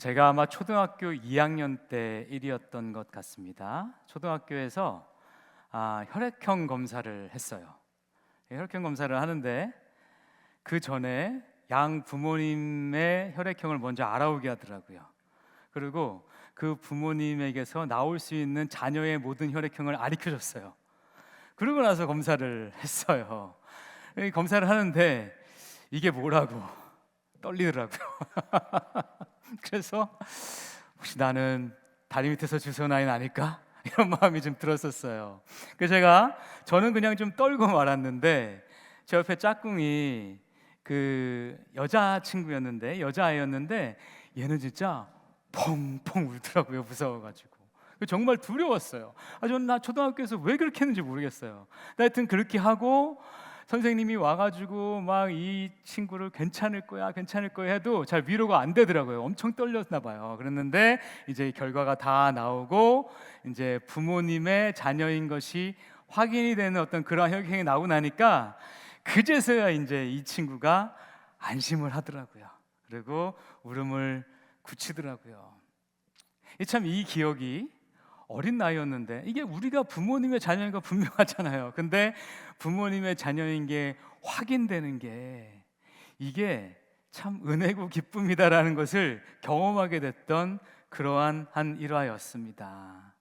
제가 아마 초등학교 2학년 때 일이었던 것 같습니다. 초등학교에서 혈액형 검사를 했어요. 혈액형 검사를 하는데 그 전에 양 부모님의 혈액형을 먼저 알아오게 하더라고요. 그리고 그 부모님에게서 나올 수 있는 자녀의 모든 혈액형을 알려줬어요. 그러고 나서 검사를 했어요. 이 검사를 하는데 이게 뭐라고 떨리더라고요. 그래서 혹시 나는 다리 밑에서 주워 나인 아닐까? 이런 마음이 좀 들었었어요. 그래서 저는 그냥 좀 떨고 말았는데 제 옆에 짝꿍이 그 여자아이였는데 얘는 진짜 펑펑 울더라고요. 무서워가지고 정말 두려웠어요. 저는 나 초등학교에서 왜 그렇게 했는지 모르겠어요. 하여튼 그렇게 하고 선생님이 와가지고 막 이 친구를 괜찮을 거야 해도 잘 위로가 안 되더라고요. 엄청 떨렸나 봐요. 그랬는데 이제 결과가 다 나오고 이제 부모님의 자녀인 것이 확인이 되는 어떤 그런 혈액형이 나오고 나니까 그제서야 이제 이 친구가 안심을 하더라고요. 그리고 울음을 그치더라고요. 참 이 기억이 어린 나이였는데 이게 우리가 부모님의 자녀인 거 분명하잖아요. 근데 부모님의 자녀인 게 확인되는 게 이게 참 은혜고 기쁨이다라는 것을 경험하게 됐던 그러한 한 일화였습니다.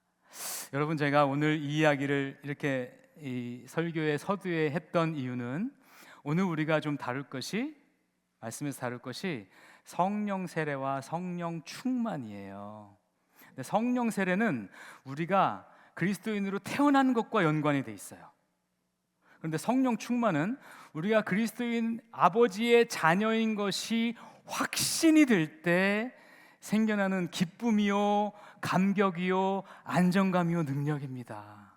여러분, 제가 오늘 이 이야기를 이렇게 이 설교의 서두에 했던 이유는 오늘 우리가 좀 말씀에서 다룰 것이 성령 세례와 성령 충만이에요. 성령 세례는 우리가 그리스도인으로 태어난 것과 연관이 돼 있어요. 그런데 성령 충만은 우리가 그리스도인 아버지의 자녀인 것이 확신이 될 때 생겨나는 기쁨이요, 감격이요, 안정감이요, 능력입니다.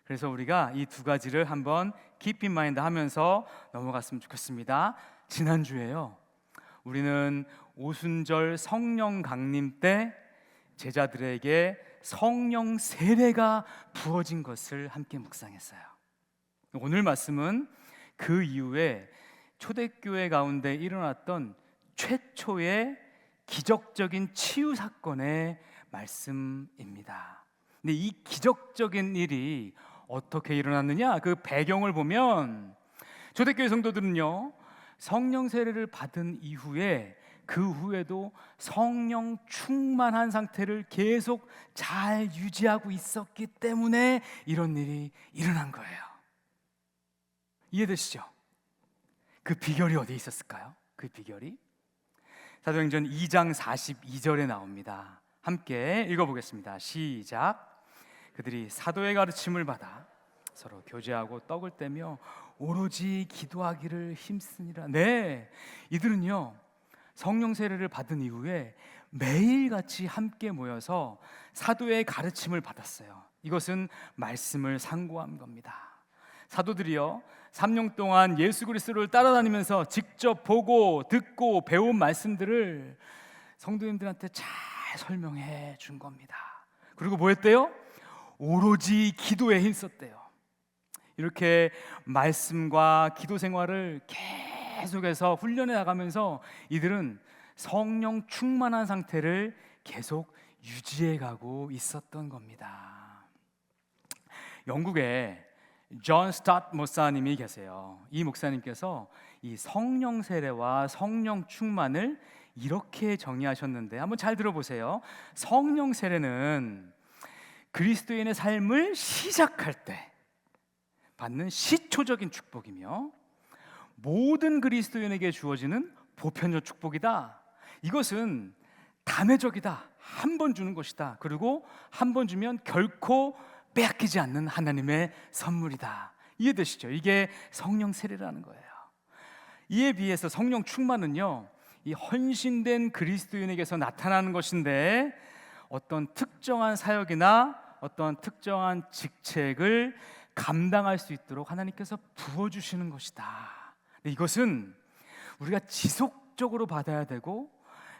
그래서 우리가 이 두 가지를 한번 keep in mind 하면서 넘어갔으면 좋겠습니다. 지난주에요, 우리는 오순절 성령 강림 때 제자들에게 성령 세례가 부어진 것을 함께 묵상했어요. 오늘 말씀은 그 이후에 초대교회 가운데 일어났던 최초의 기적적인 치유 사건의 말씀입니다. 근데 이 기적적인 일이 어떻게 일어났느냐? 그 배경을 보면 초대교회 성도들은요, 성령 세례를 받은 이후에 그 후에도 성령 충만한 상태를 계속 잘 유지하고 있었기 때문에 이런 일이 일어난 거예요. 이해되시죠? 그 비결이 어디에 있었을까요? 그 비결이 사도행전 2장 42절에 나옵니다. 함께 읽어보겠습니다. 시작. 그들이 사도의 가르침을 받아 서로 교제하고 떡을 떼며 오로지 기도하기를 힘쓰니라. 네, 이들은요, 성령 세례를 받은 이후에 매일같이 함께 모여서 사도의 가르침을 받았어요. 이것은 말씀을 상고한 겁니다. 사도들이요, 3년 동안 예수 그리스도를 따라다니면서 직접 보고 듣고 배운 말씀들을 성도님들한테 잘 설명해 준 겁니다. 그리고 뭐 했대요? 오로지 기도에 힘썼대요. 이렇게 말씀과 기도 생활을 계속해서 훈련해 나가면서 이들은 성령 충만한 상태를 계속 유지해 가고 있었던 겁니다. 영국에 존 스타트 목사님이 계세요. 이 목사님께서 이 성령 세례와 성령 충만을 이렇게 정의하셨는데 한번 잘 들어보세요. 성령 세례는 그리스도인의 삶을 시작할 때 받는 시초적인 축복이며 모든 그리스도인에게 주어지는 보편적 축복이다. 이것은 단회적이다. 한 번 주는 것이다. 그리고 한 번 주면 결코 빼앗기지 않는 하나님의 선물이다. 이해되시죠? 이게 성령 세례라는 거예요. 이에 비해서 성령 충만은요, 이 헌신된 그리스도인에게서 나타나는 것인데 어떤 특정한 사역이나 어떤 특정한 직책을 감당할 수 있도록 하나님께서 부어주시는 것이다. 이것은 우리가 지속적으로 받아야 되고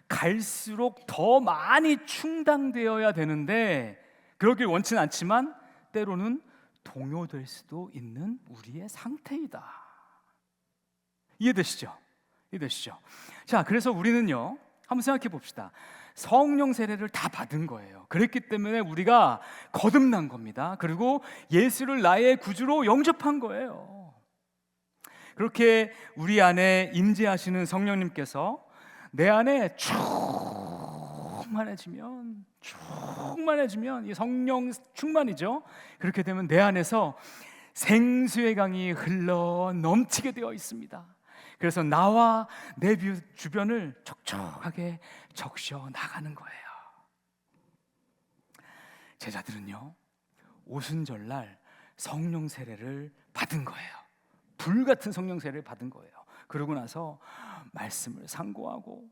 갈수록 더 많이 충당되어야 되는데 그러길 원치는 않지만 때로는 동요될 수도 있는 우리의 상태이다. 이해되시죠? 자, 그래서 우리는요, 한번 생각해 봅시다. 성령 세례를 다 받은 거예요. 그랬기 때문에 우리가 거듭난 겁니다. 그리고 예수를 나의 구주로 영접한 거예요. 그렇게 우리 안에 임재하시는 성령님께서 내 안에 충만해지면 이 성령 충만이죠. 그렇게 되면 내 안에서 생수의 강이 흘러 넘치게 되어 있습니다. 그래서 나와 내 주변을 촉촉하게 적셔 나가는 거예요. 제자들은요, 오순절날 성령 세례를 받은 거예요. 불같은 성령 세례를 받은 거예요. 그러고 나서 말씀을 상고하고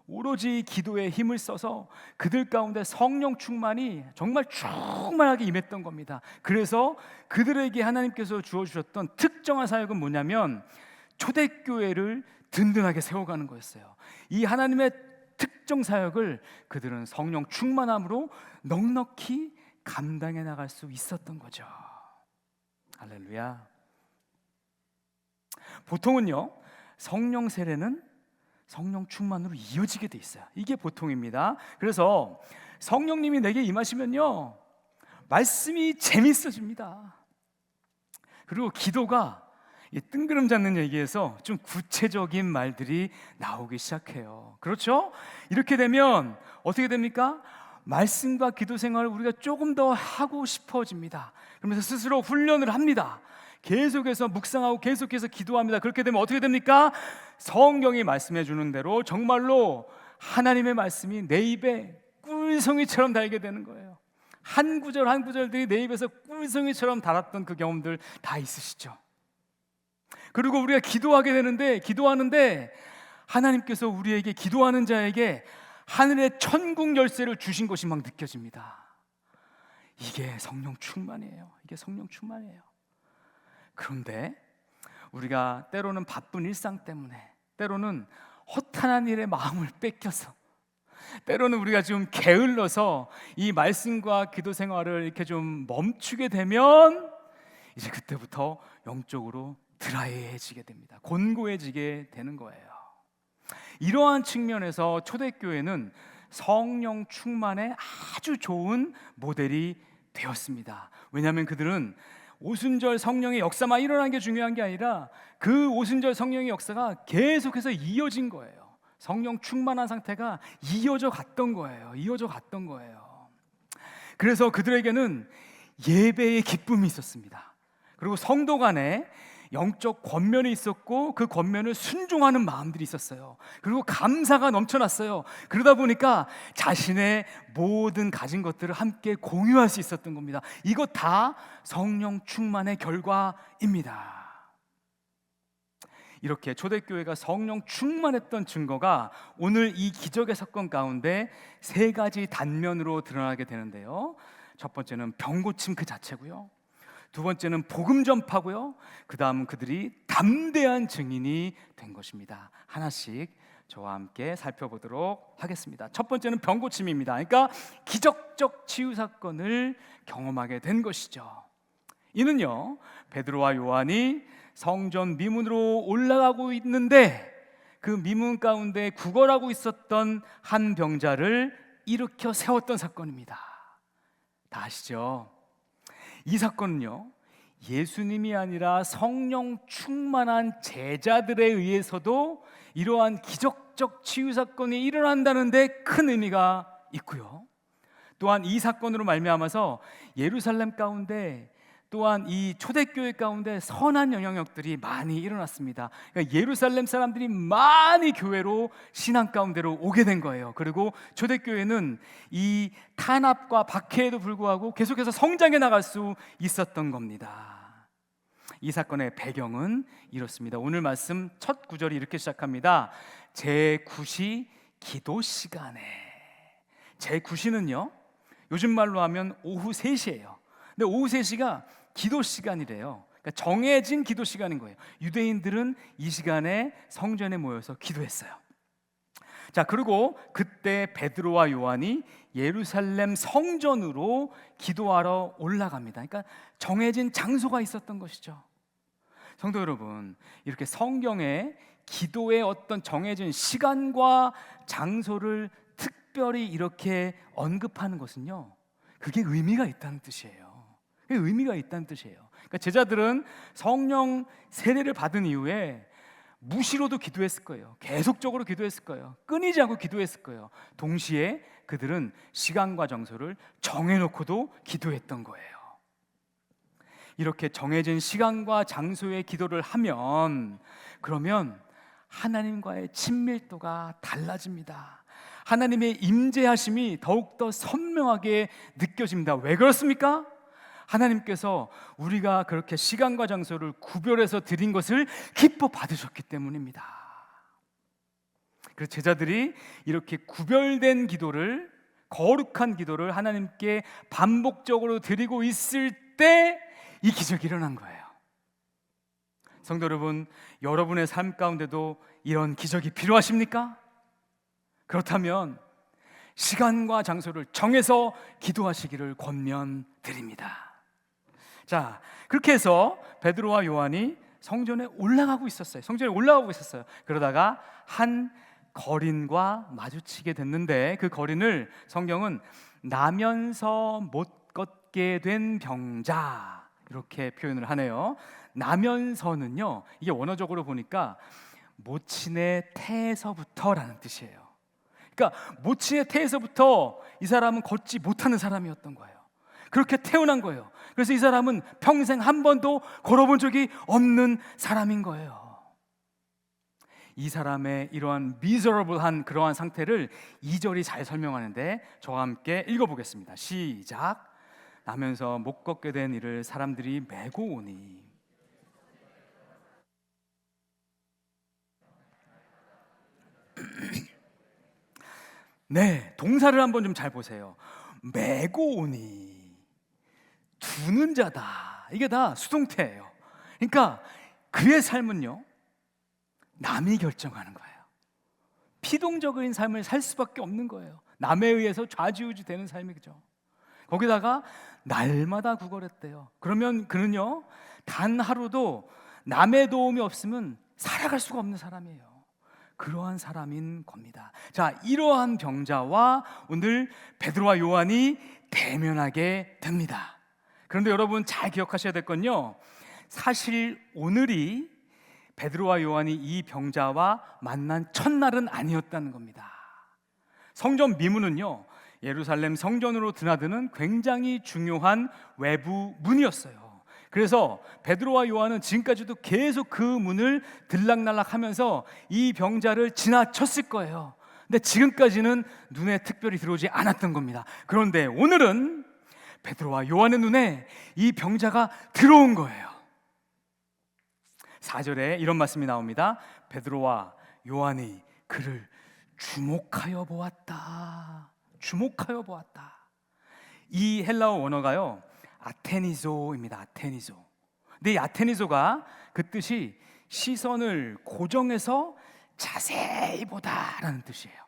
오로지 기도에 힘을 써서 그들 가운데 성령 충만이 정말 충만하게 임했던 겁니다. 그래서 그들에게 하나님께서 주어주셨던 특정한 사역은 뭐냐면 초대교회를 든든하게 세워가는 거였어요. 이 하나님의 특정 사역을 그들은 성령 충만함으로 넉넉히 감당해 나갈 수 있었던 거죠. 할렐루야. 보통은요, 성령 세례는 성령 충만으로 이어지게 돼 있어요. 이게 보통입니다. 그래서 성령님이 내게 임하시면요, 말씀이 재밌어집니다. 그리고 기도가 뜬구름 잡는 얘기에서 좀 구체적인 말들이 나오기 시작해요. 그렇죠? 이렇게 되면 어떻게 됩니까? 말씀과 기도 생활을 우리가 조금 더 하고 싶어집니다. 그러면서 스스로 훈련을 합니다. 계속해서 묵상하고 계속해서 기도합니다. 그렇게 되면 어떻게 됩니까? 성경이 말씀해 주는 대로 정말로 하나님의 말씀이 내 입에 꿀송이처럼 달게 되는 거예요. 한 구절 한 구절들이 내 입에서 꿀송이처럼 달았던 그 경험들 다 있으시죠? 그리고 우리가 기도하는데 하나님께서 우리에게 기도하는 자에게 하늘의 천국 열쇠를 주신 것이 막 느껴집니다. 이게 성령 충만이에요. 그런데 우리가 때로는 바쁜 일상 때문에, 때로는 허탄한 일에 마음을 뺏겨서, 때로는 우리가 좀 게을러서 이 말씀과 기도 생활을 이렇게 좀 멈추게 되면 이제 그때부터 영적으로 드라이해지게 됩니다. 곤고해지게 되는 거예요. 이러한 측면에서 초대교회는 성령 충만에 아주 좋은 모델이 되었습니다. 왜냐하면 그들은 오순절 성령의 역사만 일어난 게 중요한 게 아니라 그 오순절 성령의 역사가 계속해서 이어진 거예요. 성령 충만한 상태가 이어져 갔던 거예요. 그래서 그들에게는 예배의 기쁨이 있었습니다. 그리고 성도 간에 영적 권면이 있었고 그 권면을 순종하는 마음들이 있었어요. 그리고 감사가 넘쳐났어요. 그러다 보니까 자신의 모든 가진 것들을 함께 공유할 수 있었던 겁니다. 이것 다 성령 충만의 결과입니다. 이렇게 초대교회가 성령 충만했던 증거가 오늘 이 기적의 사건 가운데 세 가지 단면으로 드러나게 되는데요. 첫 번째는 병 고침 그 자체고요. 두 번째는 복음 전파고요. 그 다음은 그들이 담대한 증인이 된 것입니다. 하나씩 저와 함께 살펴보도록 하겠습니다. 첫 번째는 병 고침입니다. 그러니까 기적적 치유 사건을 경험하게 된 것이죠. 이는요, 베드로와 요한이 성전 미문으로 올라가고 있는데 그 미문 가운데 구걸하고 있었던 한 병자를 일으켜 세웠던 사건입니다. 다 아시죠? 이 사건은요, 예수님이 아니라 성령 충만한 제자들에 의해서도 이러한 기적적 치유 사건이 일어난다는 데 큰 의미가 있고요. 또한 이 사건으로 말미암아서 예루살렘 가운데 또한 이 초대교회 가운데 선한 영향력들이 많이 일어났습니다. 그러니까 예루살렘 사람들이 많이 교회로 신앙 가운데로 오게 된 거예요. 그리고 초대교회는 이 탄압과 박해에도 불구하고 계속해서 성장해 나갈 수 있었던 겁니다. 이 사건의 배경은 이렇습니다. 오늘 말씀 첫 구절이 이렇게 시작합니다. 제9시 기도 시간에. 제9시는요, 요즘 말로 하면 오후 3시예요. 근데 오후 3시가 기도 시간이래요. 그러니까 정해진 기도 시간인 거예요. 유대인들은 이 시간에 성전에 모여서 기도했어요. 자, 그리고 그때 베드로와 요한이 예루살렘 성전으로 기도하러 올라갑니다. 그러니까 정해진 장소가 있었던 것이죠. 성도 여러분, 이렇게 성경에 기도의 어떤 정해진 시간과 장소를 특별히 이렇게 언급하는 것은요, 그게 의미가 있다는 뜻이에요. 그게 의미가 있다는 뜻이에요. 그러니까 제자들은 성령 세례를 받은 이후에 무시로도 기도했을 거예요. 계속적으로 기도했을 거예요. 끊이지 않고 기도했을 거예요. 동시에 그들은 시간과 장소를 정해놓고도 기도했던 거예요. 이렇게 정해진 시간과 장소에 기도를 하면, 그러면 하나님과의 친밀도가 달라집니다. 하나님의 임재하심이 더욱더 선명하게 느껴집니다. 왜 그렇습니까? 하나님께서 우리가 그렇게 시간과 장소를 구별해서 드린 것을 기뻐 받으셨기 때문입니다. 그래서 제자들이 이렇게 구별된 기도를, 거룩한 기도를 하나님께 반복적으로 드리고 있을 때 이 기적이 일어난 거예요. 성도 여러분, 여러분의 삶 가운데도 이런 기적이 필요하십니까? 그렇다면 시간과 장소를 정해서 기도하시기를 권면드립니다. 자, 그렇게 해서 베드로와 요한이 성전에 올라가고 있었어요. 성전에 올라가고 있었어요. 그러다가 한 거린과 마주치게 됐는데, 그 거린을 성경은 나면서 못 걷게 된 병자, 이렇게 표현을 하네요. 나면서는요, 이게 원어적으로 보니까 모친의 태에서부터라는 뜻이에요. 그러니까 모친의 태에서부터 이 사람은 걷지 못하는 사람이었던 거예요. 그렇게 태어난 거예요. 그래서 이 사람은 평생 한 번도 걸어본 적이 없는 사람인 거예요. 이 사람의 이러한 miserable한 그러한 상태를 2절이 잘 설명하는데, 저와 함께 읽어보겠습니다. 시작. 나면서 못 걷게 된 이를 사람들이 메고 오니. 네, 동사를 한번 좀 잘 보세요. 메고 오니, 두는 자다. 이게 다 수동태예요. 그러니까 그의 삶은요, 남이 결정하는 거예요. 피동적인 삶을 살 수밖에 없는 거예요. 남에 의해서 좌지우지 되는 삶이죠. 거기다가 날마다 구걸했대요. 그러면 그는요, 단 하루도 남의 도움이 없으면 살아갈 수가 없는 사람이에요. 그러한 사람인 겁니다. 자, 이러한 병자와 오늘 베드로와 요한이 대면하게 됩니다. 그런데 여러분 잘 기억하셔야 될 건요, 사실 오늘이 베드로와 요한이 이 병자와 만난 첫날은 아니었다는 겁니다. 성전 미문은요, 예루살렘 성전으로 드나드는 굉장히 중요한 외부 문이었어요. 그래서 베드로와 요한은 지금까지도 계속 그 문을 들락날락하면서 이 병자를 지나쳤을 거예요. 근데 지금까지는 눈에 특별히 들어오지 않았던 겁니다. 그런데 오늘은 베드로와 요한의 눈에 이 병자가 들어온 거예요. 4절에 이런 말씀이 나옵니다. 베드로와 요한이 그를 주목하여 보았다. 주목하여 보았다. 이 헬라어 원어가요, 아테니조입니다. 아테니조. 근데 이 아테니조가 그 뜻이 시선을 고정해서 자세히 보다라는 뜻이에요.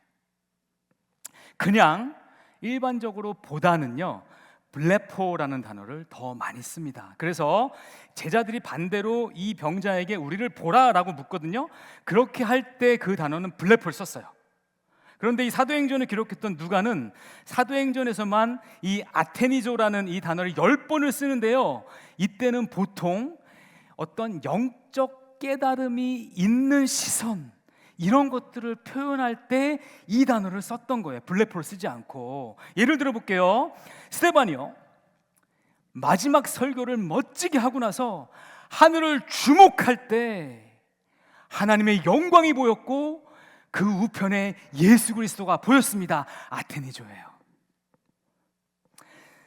그냥 일반적으로 보다는요, 블레포라는 단어를 더 많이 씁니다. 그래서 제자들이 반대로 이 병자에게 우리를 보라라고 묻거든요. 그렇게 할 때 그 단어는 블레포를 썼어요. 그런데 이 사도행전을 기록했던 누가는 사도행전에서만 이 아테니조라는 이 단어를 10번을 쓰는데요, 이때는 보통 어떤 영적 깨달음이 있는 시선, 이런 것들을 표현할 때 이 단어를 썼던 거예요. 블레포를 쓰지 않고. 예를 들어 볼게요. 스데반이요, 마지막 설교를 멋지게 하고 나서 하늘을 주목할 때 하나님의 영광이 보였고 그 우편에 예수 그리스도가 보였습니다. 아테니조예요.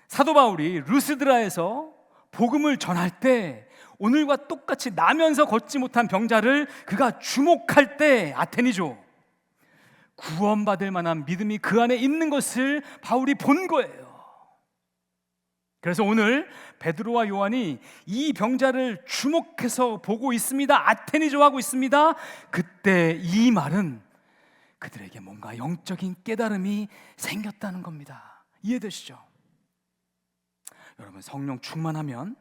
사도 바울이 루스드라에서 복음을 전할 때 오늘과 똑같이 나면서 걷지 못한 병자를 그가 주목할 때 아테니조, 구원받을 만한 믿음이 그 안에 있는 것을 바울이 본 거예요. 그래서 오늘 베드로와 요한이 이 병자를 주목해서 보고 있습니다. 아테니조하고 있습니다. 그때 이 말은 그들에게 뭔가 영적인 깨달음이 생겼다는 겁니다. 이해되시죠? 여러분, 성령 충만하면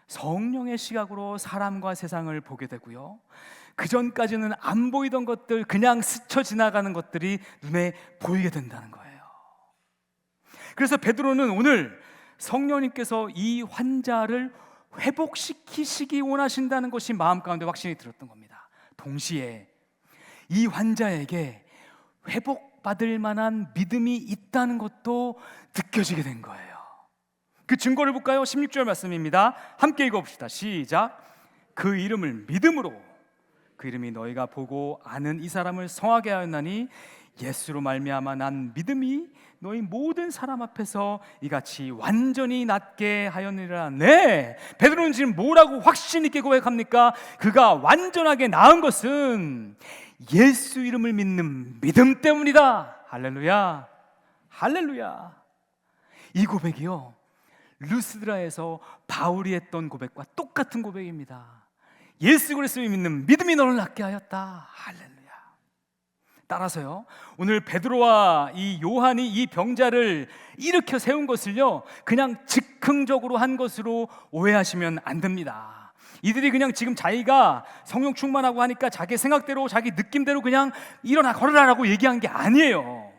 성령의 시각으로 사람과 세상을 보게 되고요, 그 전까지는 안 보이던 것들, 그냥 스쳐 지나가는 것들이 눈에 보이게 된다는 거예요. 그래서 베드로는 오늘 성령님께서 이 환자를 회복시키시기 원하신다는 것이 마음 가운데 확신이 들었던 겁니다. 동시에 이 환자에게 회복받을 만한 믿음이 있다는 것도 느껴지게 된 거예요. 그 증거를 볼까요? 16절 말씀입니다. 함께 읽어봅시다. 시작. 그 이름을 믿음으로, 그 이름이 너희가 보고 아는 이 사람을 성하게 하였나니 예수로 말미암아 난 믿음이 너희 모든 사람 앞에서 이같이 완전히 낫게 하였느니라. 네, 베드로는 지금 뭐라고 확신 있게 고백합니까? 그가 완전하게 나은 것은 예수 이름을 믿는 믿음 때문이다. 할렐루야, 할렐루야. 이 고백이요, 루스드라에서 바울이 했던 고백과 똑같은 고백입니다. 예수 그리스도를 믿는 믿음이 너를 낫게 하였다. 할렐루야. 따라서요, 오늘 베드로와 이 요한이 이 병자를 일으켜 세운 것을요, 그냥 즉흥적으로 한 것으로 오해하시면 안 됩니다. 이들이 그냥 지금 자기가 성령 충만하고 하니까 자기 생각대로 자기 느낌대로 그냥 일어나 걸으라라고 얘기한 게 아니에요.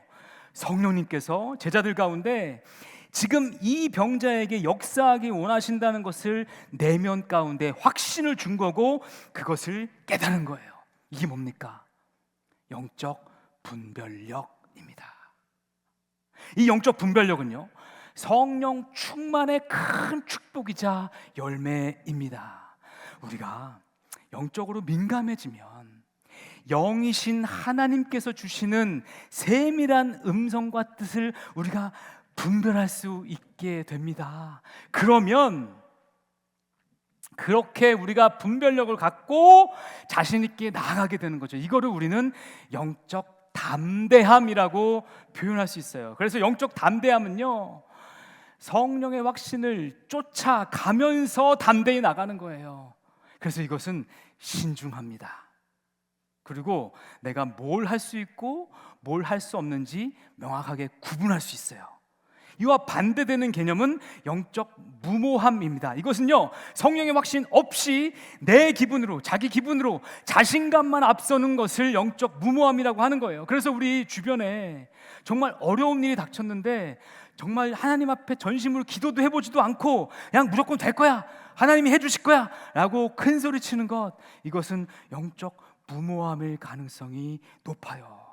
성령님께서 제자들 가운데 지금 이 병자에게 역사하기 원하신다는 것을 내면 가운데 확신을 준 거고, 그것을 깨달은 거예요. 이게 뭡니까? 영적 분별력입니다. 이 영적 분별력은요, 성령 충만의 큰 축복이자 열매입니다. 우리가 영적으로 민감해지면 영이신 하나님께서 주시는 세밀한 음성과 뜻을 우리가 분별할 수 있게 됩니다. 그러면 그렇게 우리가 분별력을 갖고 자신 있게 나아가게 되는 거죠. 이거를 우리는 영적 담대함이라고 표현할 수 있어요. 그래서 영적 담대함은요, 성령의 확신을 쫓아가면서 담대히 나가는 거예요. 그래서 이것은 신중합니다. 그리고 내가 뭘 할 수 있고 뭘 할 수 없는지 명확하게 구분할 수 있어요. 이와 반대되는 개념은 영적 무모함입니다. 이것은요, 성령의 확신 없이 내 기분으로, 자기 기분으로 자신감만 앞서는 것을 영적 무모함이라고 하는 거예요. 그래서 우리 주변에 정말 어려운 일이 닥쳤는데 정말 하나님 앞에 전심으로 기도도 해보지도 않고 그냥 무조건 될 거야, 하나님이 해주실 거야 라고 큰 소리 치는 것, 이것은 영적 무모함일 가능성이 높아요.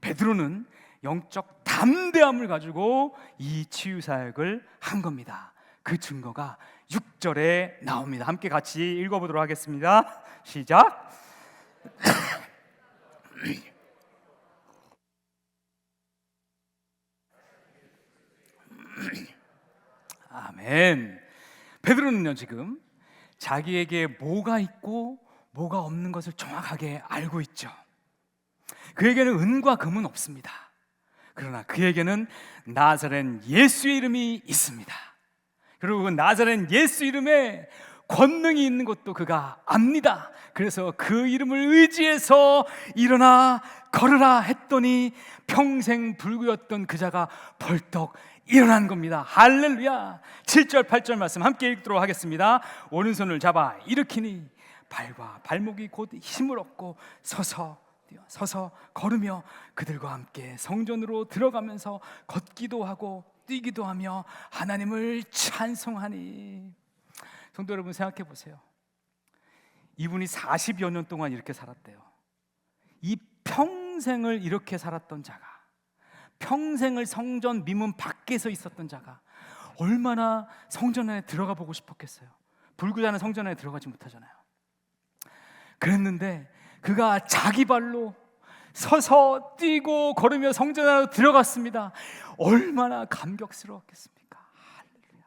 베드로는 영적 담대함을 가지고 이 치유 사역을 한 겁니다. 그 증거가 6절에 나옵니다. 함께 같이 읽어보도록 하겠습니다. 시작. 아멘. 베드로는요, 지금 자기에게 뭐가 있고 뭐가 없는 것을 정확하게 알고 있죠. 그에게는 은과 금은 없습니다. 그러나 그에게는 나사렛 예수의 이름이 있습니다. 그리고 그 나사렛 예수 이름에 권능이 있는 것도 그가 압니다. 그래서 그 이름을 의지해서 일어나 걸으라 했더니 평생 불구였던 그 자가 벌떡 일어난 겁니다. 할렐루야. 7절 8절 말씀 함께 읽도록 하겠습니다. 오른손을 잡아 일으키니 발과 발목이 곧 힘을 얻고 서서 걸으며 그들과 함께 성전으로 들어가면서 걷기도 하고 뛰기도 하며 하나님을 찬송하니. 성도 여러분, 생각해 보세요. 이분이 40여 년 동안 이렇게 살았대요. 이 평생을 이렇게 살았던 자가, 평생을 성전 미문 밖에서 있었던 자가 얼마나 성전 안에 들어가 보고 싶었겠어요. 불구자는 성전 안에 들어가지 못하잖아요. 그랬는데 그가 자기 발로 서서 뛰고 걸으며 성전 안으로 들어갔습니다. 얼마나 감격스러웠겠습니까? 할렐루야.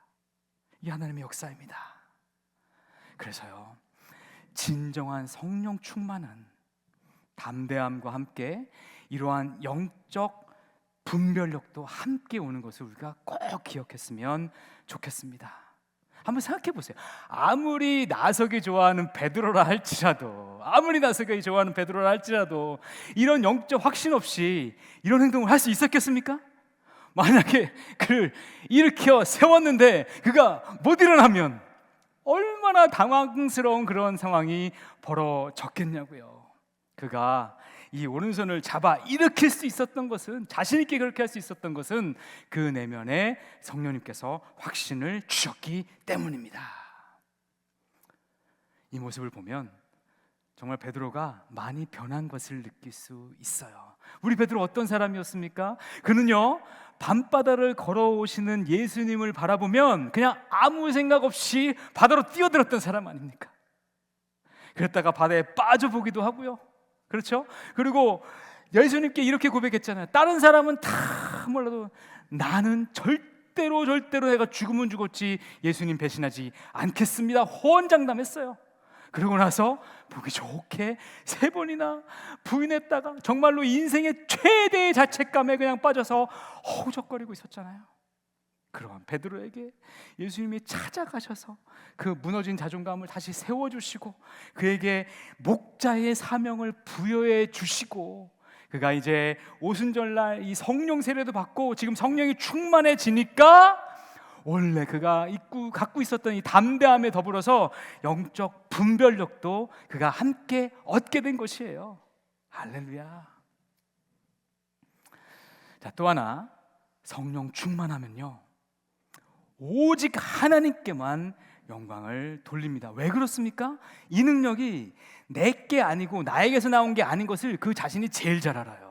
이 하나님의 역사입니다. 그래서요, 진정한 성령 충만은 담대함과 함께 이러한 영적 분별력도 함께 오는 것을 우리가 꼭 기억했으면 좋겠습니다. 한번 생각해 보세요. 아무리 나서기 좋아하는 베드로라 할지라도, 이런 영적 확신 없이 이런 행동을 할 수 있었겠습니까? 만약에 그를 일으켜 세웠는데 그가 못 일어나면 얼마나 당황스러운 그런 상황이 벌어졌겠냐고요. 그가 이 오른손을 잡아 일으킬 수 있었던 것은, 자신 있게 그렇게 할 수 있었던 것은 그 내면에 성령님께서 확신을 주셨기 때문입니다. 이 모습을 보면 정말 베드로가 많이 변한 것을 느낄 수 있어요. 우리 베드로 어떤 사람이었습니까? 그는요, 밤바다를 걸어오시는 예수님을 바라보면 그냥 아무 생각 없이 바다로 뛰어들었던 사람 아닙니까? 그랬다가 바다에 빠져보기도 하고요. 그렇죠? 그리고 예수님께 이렇게 고백했잖아요. 다른 사람은 다 몰라도 나는 절대로 내가 죽으면 죽었지 예수님 배신하지 않겠습니다. 호언장담했어요. 그러고 나서 보기 좋게 3번이나 부인했다가 정말로 인생의 최대의 자책감에 그냥 빠져서 허우적거리고 있었잖아요. 그러한 베드로에게 예수님이 찾아가셔서 그 무너진 자존감을 다시 세워주시고 그에게 목자의 사명을 부여해 주시고, 그가 이제 오순절날 이 성령 세례도 받고 지금 성령이 충만해지니까 원래 그가 갖고 있었던 이 담대함에 더불어서 영적 분별력도 그가 함께 얻게 된 것이에요. 할렐루야. 자, 또 하나, 성령 충만하면요, 오직 하나님께만 영광을 돌립니다. 왜 그렇습니까? 이 능력이 내게 아니고 나에게서 나온 게 아닌 것을 그 자신이 제일 잘 알아요.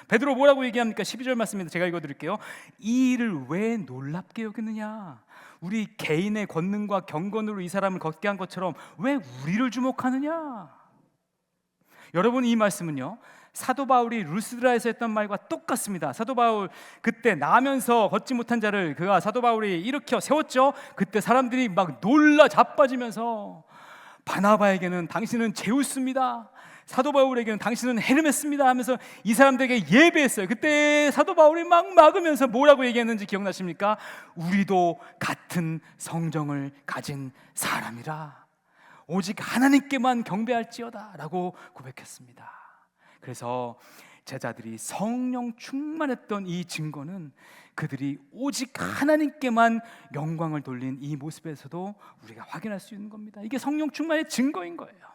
베드로 뭐라고 얘기합니까? 12절 말씀입니다. 제가 읽어드릴게요. 이 일을 왜 놀랍게 여기느냐? 우리 개인의 권능과 경건으로 이 사람을 걷게 한 것처럼 왜 우리를 주목하느냐? 여러분, 이 말씀은요, 사도 바울이 루스드라에서 했던 말과 똑같습니다. 사도 바울 그때 나면서 걷지 못한 자를 사도 바울이 일으켜 세웠죠. 그때 사람들이 막 놀라 자빠지면서 바나바에게는 당신은 제우스입니다, 사도 바울에게는 당신은 헤르메스입니다 하면서 이 사람들에게 예배했어요. 그때 사도 바울이 막 막으면서 뭐라고 얘기했는지 기억나십니까? 우리도 같은 성정을 가진 사람이라 오직 하나님께만 경배할지어다 라고 고백했습니다. 그래서 제자들이 성령 충만했던 이 증거는 그들이 오직 하나님께만 영광을 돌린 이 모습에서도 우리가 확인할 수 있는 겁니다. 이게 성령 충만의 증거인 거예요.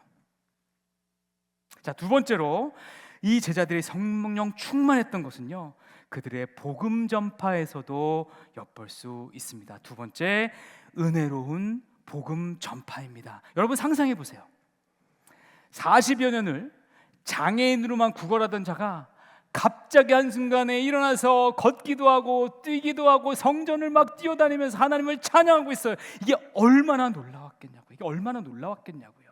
자, 두 번째로 이 제자들이 성령 충만했던 것은요, 그들의 복음 전파에서도 엿볼 수 있습니다. 두 번째, 은혜로운 복음 전파입니다. 여러분 상상해 보세요. 40여 년을 장애인으로만 구걸하던 자가 갑자기 한순간에 일어나서 걷기도 하고 뛰기도 하고 성전을 막 뛰어다니면서 하나님을 찬양하고 있어요. 이게 얼마나 놀라웠겠냐고요.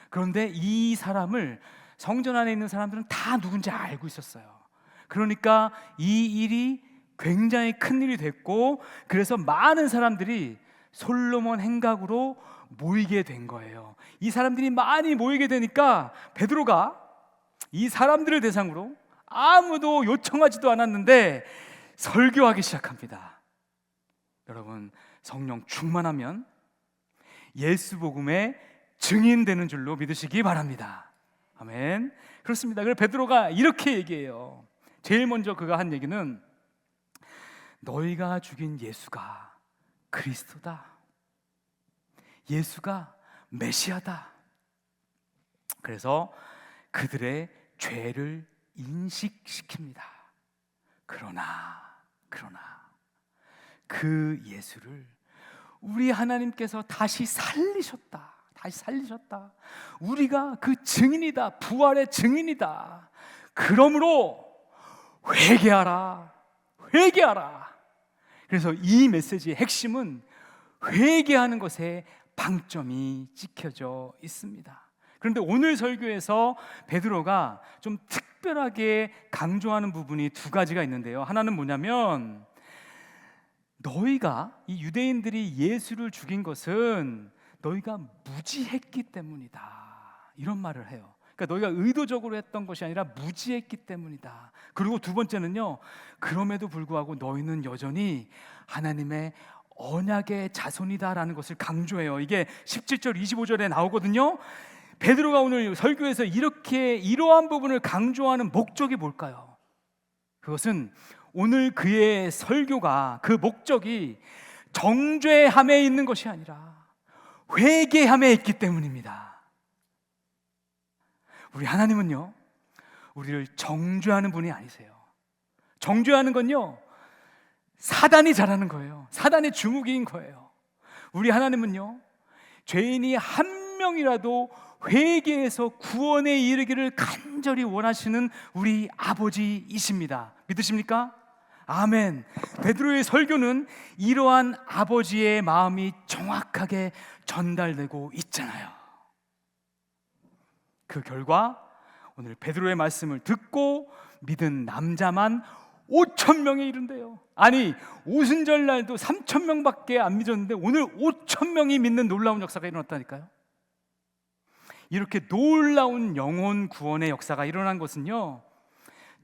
그런데 이 사람을 성전 안에 있는 사람들은 다 누군지 알고 있었어요. 그러니까 이 일이 굉장히 큰 일이 됐고, 그래서 많은 사람들이 솔로몬 행각으로 모이게 된 거예요. 이 사람들이 많이 모이게 되니까 베드로가 이 사람들을 대상으로 아무도 요청하지도 않았는데 설교하기 시작합니다. 여러분, 성령 충만하면 예수 복음의 증인되는 줄로 믿으시기 바랍니다. 아멘. 그렇습니다. 그래서 베드로가 이렇게 얘기해요. 제일 먼저 그가 한 얘기는 너희가 죽인 예수가 그리스도다, 예수가 메시아다. 그래서 그들의 죄를 인식시킵니다. 그러나 그 예수를 우리 하나님께서 다시 살리셨다. 우리가 그 증인이다. 부활의 증인이다. 그러므로 회개하라. 그래서 이 메시지의 핵심은 회개하는 것에 방점이 찍혀져 있습니다. 그런데 오늘 설교에서 베드로가 좀 특별하게 강조하는 부분이 두 가지가 있는데요. 하나는 뭐냐면, 너희가, 이 유대인들이 예수를 죽인 것은 너희가 무지했기 때문이다, 이런 말을 해요. 그러니까 너희가 의도적으로 했던 것이 아니라 무지했기 때문이다. 그리고 두 번째는요, 그럼에도 불구하고 너희는 여전히 하나님의 언약의 자손이다라는 것을 강조해요. 이게 17절 25절에 나오거든요. 베드로가 오늘 설교에서 이러한 부분을 강조하는 목적이 뭘까요? 그것은 오늘 그의 설교가, 그 목적이 정죄함에 있는 것이 아니라 회개함에 있기 때문입니다. 우리 하나님은요, 우리를 정죄하는 분이 아니세요. 정죄하는 건요, 사단이 잘하는 거예요. 사단의 주무기인 거예요. 우리 하나님은요, 죄인이 한 명이라도 회개해서 구원에 이르기를 간절히 원하시는 우리 아버지이십니다. 믿으십니까? 아멘. 베드로의 설교는 이러한 아버지의 마음이 정확하게 전달되고 있잖아요. 그 결과 오늘 베드로의 말씀을 듣고 믿은 남자만 5,000명에 이른대요. 아니, 오순절 날도 3,000명밖에 안 믿었는데 오늘 5,000명이 믿는 놀라운 역사가 일어났다니까요. 이렇게 놀라운 영혼 구원의 역사가 일어난 것은요,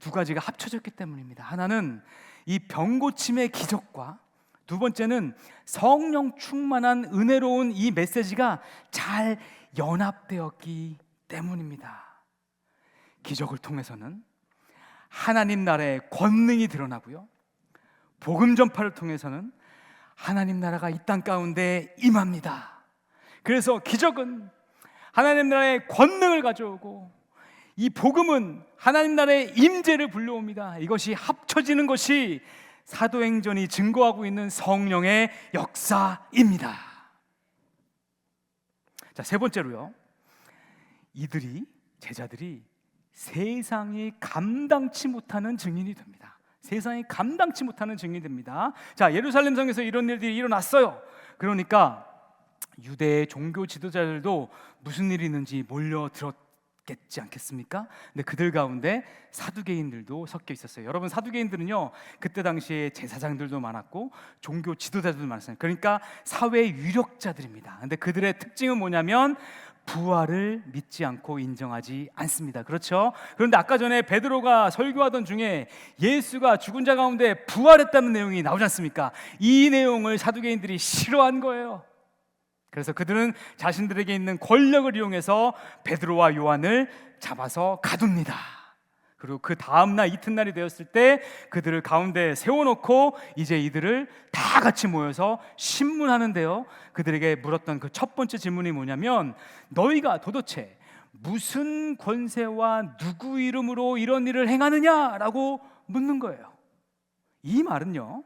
두 가지가 합쳐졌기 때문입니다. 하나는 이 병고침의 기적과 두 번째는 성령 충만한 은혜로운 이 메시지가 잘 연합되었기 때문입니다. 기적을 통해서는 하나님 나라의 권능이 드러나고요, 복음 전파를 통해서는 하나님 나라가 이 땅 가운데 임합니다. 그래서 기적은 하나님 나라의 권능을 가져오고, 이 복음은 하나님 나라의 임재를 불러옵니다. 이것이 합쳐지는 것이 사도행전이 증거하고 있는 성령의 역사입니다. 자, 세 번째로요, 제자들이 세상이 감당치 못하는 증인이 됩니다. 세상이 감당치 못하는 증인이 됩니다. 자, 예루살렘 성에서 이런 일들이 일어났어요. 그러니까 유대의 종교 지도자들도 무슨 일이 있는지 몰려들었겠지 않겠습니까? 근데 그들 가운데 사두개인들도 섞여 있었어요. 여러분, 사두개인들은요, 그때 당시에 제사장들도 많았고 종교 지도자들도 많았어요. 그러니까 사회 유력자들입니다. 근데 그들의 특징은 뭐냐면 부활을 믿지 않고 인정하지 않습니다. 그렇죠? 그런데 아까 전에 베드로가 설교하던 중에 예수가 죽은 자 가운데 부활했다는 내용이 나오지 않습니까? 이 내용을 사두개인들이 싫어한 거예요. 그래서 그들은 자신들에게 있는 권력을 이용해서 베드로와 요한을 잡아서 가둡니다. 그리고 그 다음날 이튿날이 되었을 때 그들을 가운데 세워놓고 이제 이들을 다 같이 모여서 신문하는데요, 그들에게 물었던 그 첫 번째 질문이 뭐냐면, 너희가 도대체 무슨 권세와 누구 이름으로 이런 일을 행하느냐라고 묻는 거예요. 이 말은요,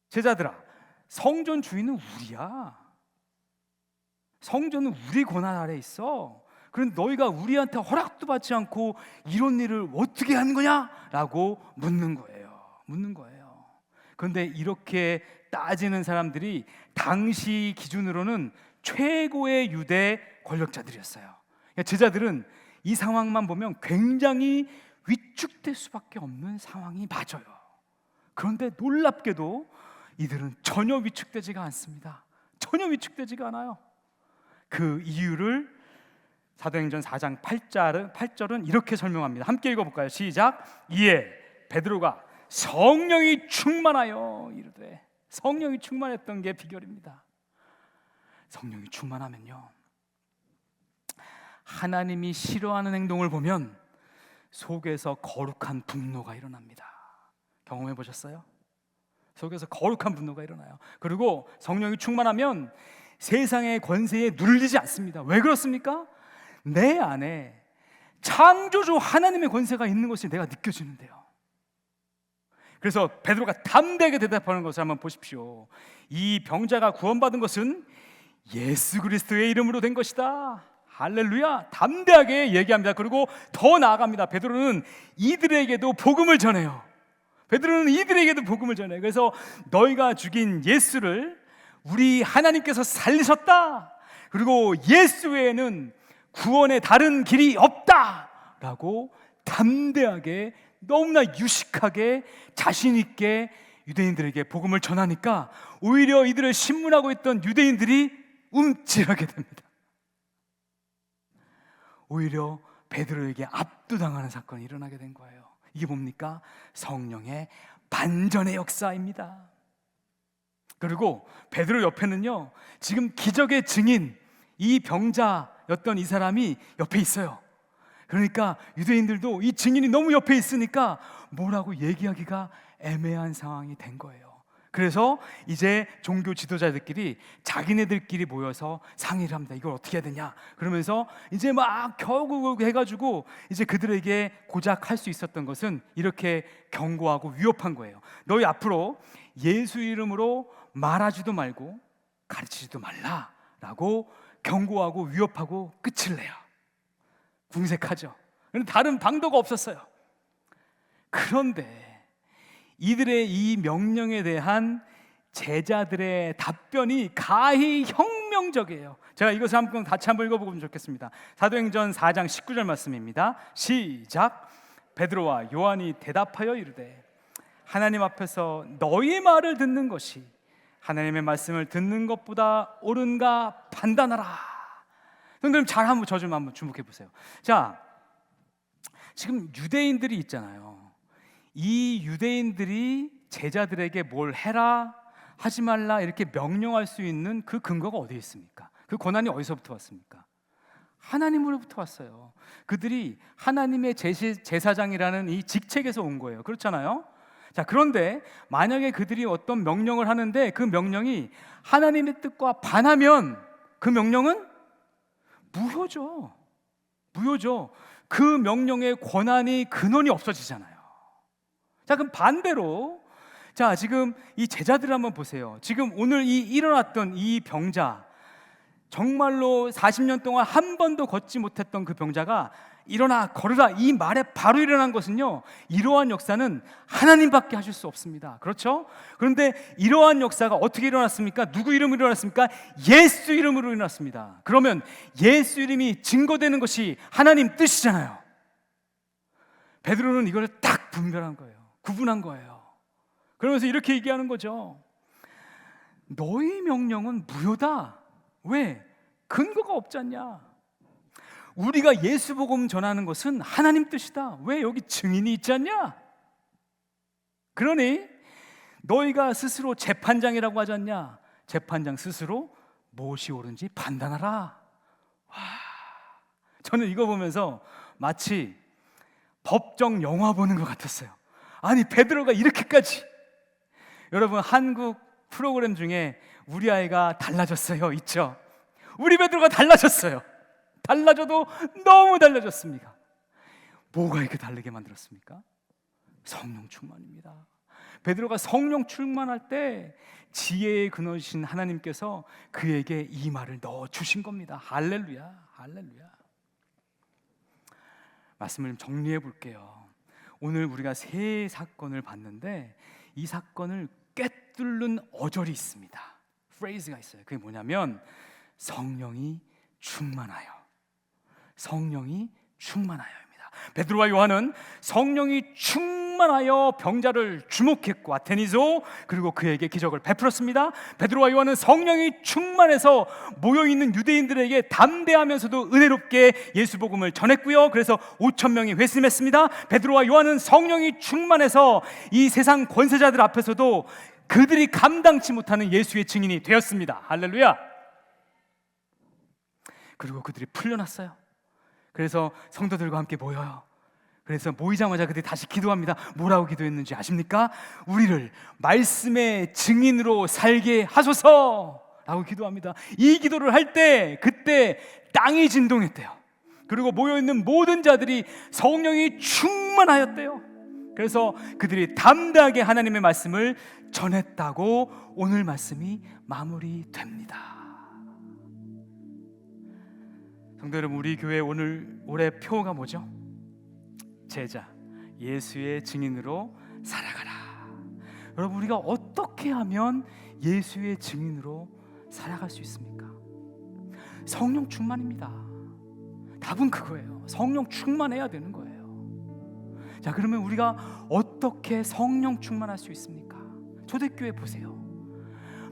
제자들아, 성전 주인은 우리야. 성전은 우리 권한 아래 있어. 그런데 너희가 우리한테 허락도 받지 않고 이런 일을 어떻게 하는 거냐? 라고 묻는 거예요. 그런데 이렇게 따지는 사람들이 당시 기준으로는 최고의 유대 권력자들이었어요. 그러니까 제자들은 이 상황만 보면 굉장히 위축될 수밖에 없는 상황이 맞아요. 그런데 놀랍게도 이들은 전혀 위축되지가 않습니다. 전혀 위축되지가 않아요. 그 이유를 사도행전 4장 8절은 이렇게 설명합니다. 함께 읽어볼까요? 시작. 이에 베드로가 성령이 충만하여 이르되, 성령이 충만했던 게 비결입니다. 성령이 충만하면요, 하나님이 싫어하는 행동을 보면 속에서 거룩한 분노가 일어납니다. 경험해 보셨어요? 속에서 거룩한 분노가 일어나요. 그리고 성령이 충만하면 세상의 권세에 눌리지 않습니다. 왜 그렇습니까? 내 안에 창조주 하나님의 권세가 있는 것이 내가 느껴지는데요. 그래서 베드로가 담대하게 대답하는 것을 한번 보십시오. 이 병자가 구원받은 것은 예수 그리스도의 이름으로 된 것이다. 할렐루야. 담대하게 얘기합니다. 그리고 더 나아갑니다. 베드로는 이들에게도 복음을 전해요. 그래서 너희가 죽인 예수를 우리 하나님께서 살리셨다. 그리고 예수 외에는 구원의 다른 길이 없다라고 담대하게, 너무나 유식하게, 자신 있게 유대인들에게 복음을 전하니까 오히려 이들을 신문하고 있던 유대인들이 움찔하게 됩니다. 오히려 베드로에게 압도당하는 사건이 일어나게 된 거예요. 이게 뭡니까? 성령의 반전의 역사입니다. 그리고 베드로 옆에는요, 지금 기적의 증인, 이 병자였던 이 사람이 옆에 있어요. 그러니까 유대인들도 이 증인이 너무 옆에 있으니까 뭐라고 얘기하기가 애매한 상황이 된 거예요. 그래서 이제 종교 지도자들끼리 자기네들끼리 모여서 상의를 합니다. 이걸 어떻게 해야 되냐? 그러면서 이제 막 겨우 해가지고 이제 그들에게 고작 할 수 있었던 것은 이렇게 경고하고 위협한 거예요. 너희 앞으로 예수 이름으로 말하지도 말고 가르치지도 말라라고 경고하고 위협하고 끝을 내요. 궁색하죠. 다른 방도가 없었어요. 그런데 이들의 이 명령에 대한 제자들의 답변이 가히 혁명적이에요. 제가 이것을 한번 같이 한번 읽어보면 좋겠습니다. 사도행전 4장 19절 말씀입니다. 시작. 베드로와 요한이 대답하여 이르되 하나님 앞에서 너희 말을 듣는 것이 하나님의 말씀을 듣는 것보다 옳은가 판단하라. 선생님 잘 한번 저 좀 한번 주목해 보세요. 자, 지금 유대인들이 있잖아요. 이 유대인들이 제자들에게 뭘 해라 하지 말라 이렇게 명령할 수 있는 그 근거가 어디에 있습니까? 그 권한이 어디서부터 왔습니까? 하나님으로부터 왔어요. 그들이 하나님의 제사장이라는 이 직책에서 온 거예요. 그렇잖아요. 자, 그런데 만약에 그들이 어떤 명령을 하는데 그 명령이 하나님의 뜻과 반하면 그 명령은 무효죠. 그 명령의 권한이 근원이 없어지잖아요. 자, 그럼 반대로 자, 지금 이 제자들을 한번 보세요. 지금 오늘 이 일어났던 이 병자, 정말로 40년 동안 한 번도 걷지 못했던 그 병자가 일어나 걸으라 이 말에 바로 일어난 것은요, 이러한 역사는 하나님밖에 하실 수 없습니다. 그렇죠? 그런데 이러한 역사가 어떻게 일어났습니까? 누구 이름으로 일어났습니까? 예수 이름으로 일어났습니다. 그러면 예수 이름이 증거되는 것이 하나님 뜻이잖아요. 베드로는 이걸 딱 분별한 거예요. 구분한 거예요. 그러면서 이렇게 얘기하는 거죠. 너희 명령은 무효다. 왜? 근거가 없지 않냐? 우리가 예수 복음 전하는 것은 하나님 뜻이다. 왜? 여기 증인이 있지 않냐? 그러니 너희가 스스로 재판장이라고 하지 않냐? 재판장 스스로 무엇이 옳은지 판단하라. 와, 저는 이거 보면서 마치 법정 영화 보는 것 같았어요. 아니, 베드로가 이렇게까지. 여러분, 한국 프로그램 중에 우리 아이가 달라졌어요 있죠? 우리 베드로가 달라졌어요. 달라져도 너무 달라졌습니다. 뭐가 이렇게 다르게 만들었습니까? 성령 충만입니다. 베드로가 성령 충만할 때 지혜의 근원이신 하나님께서 그에게 이 말을 넣어주신 겁니다. 할렐루야, 할렐루야. 말씀을 좀 정리해 볼게요. 오늘 우리가 세 사건을 봤는데 이 사건을 꿰뚫는 어절이 있습니다. 프레이즈가 있어요. 그게 뭐냐면 성령이 충만하여, 성령이 충만하여입니다. 베드로와 요한은 성령이 충만하여 병자를 주목했고 아테니소, 그리고 그에게 기적을 베풀었습니다. 베드로와 요한은 성령이 충만해서 모여있는 유대인들에게 담대하면서도 은혜롭게 예수 복음을 전했고요. 그래서 5,000명이 회심했습니다. 베드로와 요한은 성령이 충만해서 이 세상 권세자들 앞에서도 그들이 감당치 못하는 예수의 증인이 되었습니다. 할렐루야. 그리고 그들이 풀려났어요. 그래서 성도들과 함께 모여요. 그래서 모이자마자 그들이 다시 기도합니다. 뭐라고 기도했는지 아십니까? 우리를 말씀의 증인으로 살게 하소서라고 기도합니다. 이 기도를 할 때 그때 땅이 진동했대요. 그리고 모여있는 모든 자들이 성령이 충만하였대요. 그래서 그들이 담대하게 하나님의 말씀을 전했다고 오늘 말씀이 마무리됩니다. 성도 여러분, 우리 교회 올해 표가 뭐죠? 제자, 예수의 증인으로 살아가라. 여러분, 우리가 어떻게 하면 예수의 증인으로 살아갈 수 있습니까? 성령 충만입니다. 답은 그거예요. 성령 충만해야 되는 거예요. 자, 그러면 우리가 어떻게 성령 충만할 수 있습니까? 초대교회 보세요.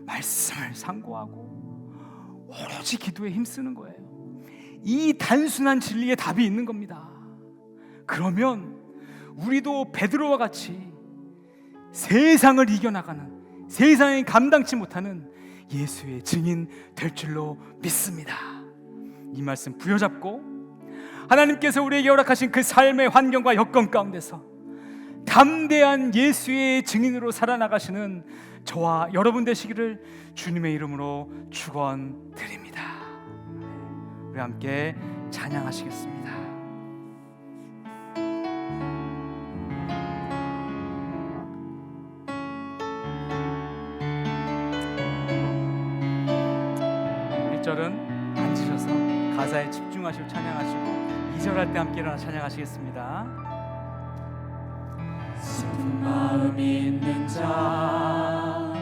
말씀을 상고하고 오로지 기도에 힘쓰는 거예요. 이 단순한 진리에 답이 있는 겁니다. 그러면 우리도 베드로와 같이 세상을 이겨나가는, 세상이 감당치 못하는 예수의 증인 될 줄로 믿습니다. 이 말씀 부여잡고 하나님께서 우리에게 허락하신 그 삶의 환경과 여건 가운데서 담대한 예수의 증인으로 살아나가시는 저와 여러분 되시기를 주님의 이름으로 축원드립니다. 우리 함께 찬양하시겠습니다. 절은 앉으셔서 가사에 집중하시고 찬양하시고 2절 할 때 함께 일어나 찬양하시겠습니다. 슬픈 마음 있는 자,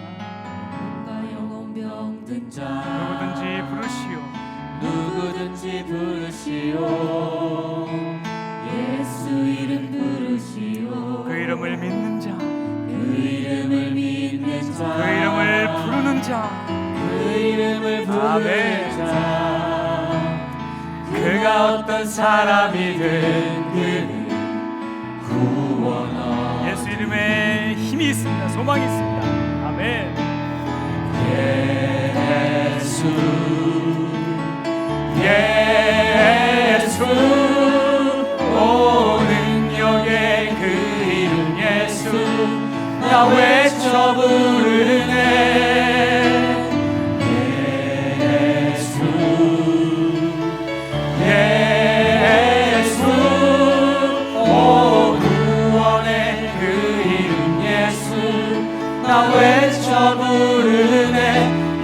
뭔가 영혼 병든 자, 누구든지 부르시오. 예수 이름 부르시오. 그 이름을 믿는 자, 그 이름을 믿는 자, 그 이름을 부르는 자, 그 이름을 부르는 자, 그가 어떤 사람이든 그는 구원하오. 예수 이름에 힘이 있습니다. 소망이 있습니다. 아멘. 예수 오 능력의 그 이름 예수 나 외쳐 부르네. 외쳐 부르네.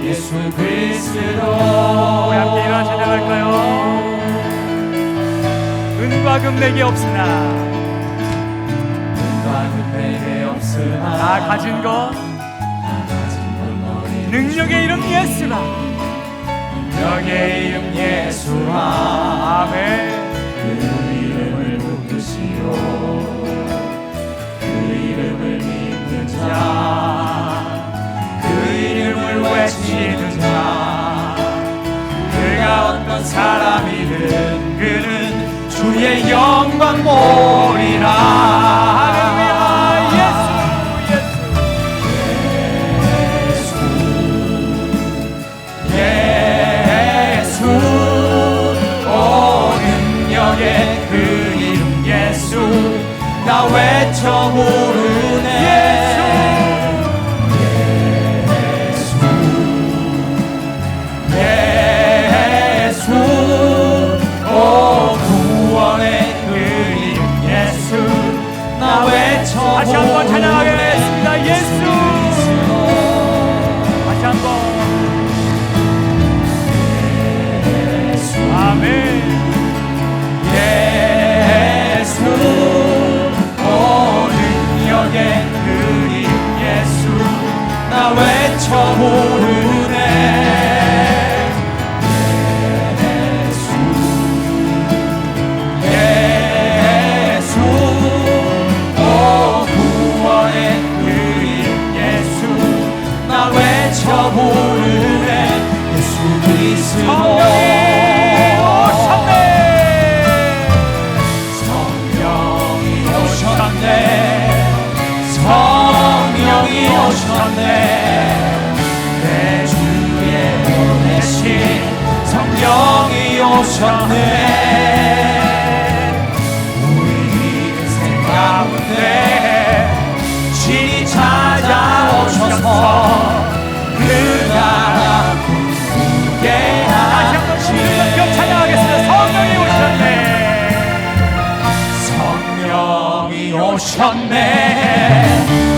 예수 그리스도. 우리 함께 일어나 찬양할까요? 은과 금 내게 없으나, 은과 금 내게 없으나, 나 가진 것 능력의 이름 예수라. 능력의 이름 예수라. 아멘. 그 이름을 부르시오. 그 이름을 믿는 자, 그 이름을 외치는 자, 그가 어떤 사람이든 그는 주의 영광 보리라. 할렐루야. 예수 오 능력의 그 이름 예수 나 외쳐 부르네. 다시 한번 찬양하겠습니다. 예수. 다시 한번. 아멘. 예수 오 능력의 그 이름 예수 나 외쳐 부르네. 외쳐 부르네. 예수 그리스도. 성령이 오셨네. 성령이 오셨네. 내 주에 보내신 성령이 오셨네. 우리 인생 가운데 신이 찾아오셔서 그 나라 꿈꾸게 하시네. 찬양하겠습니다. 성령이 오셨네. 성령이 오셨네.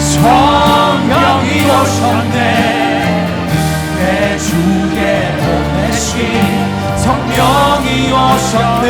성령이 오셨네. 내 주에 보내신 성령이 오셨네.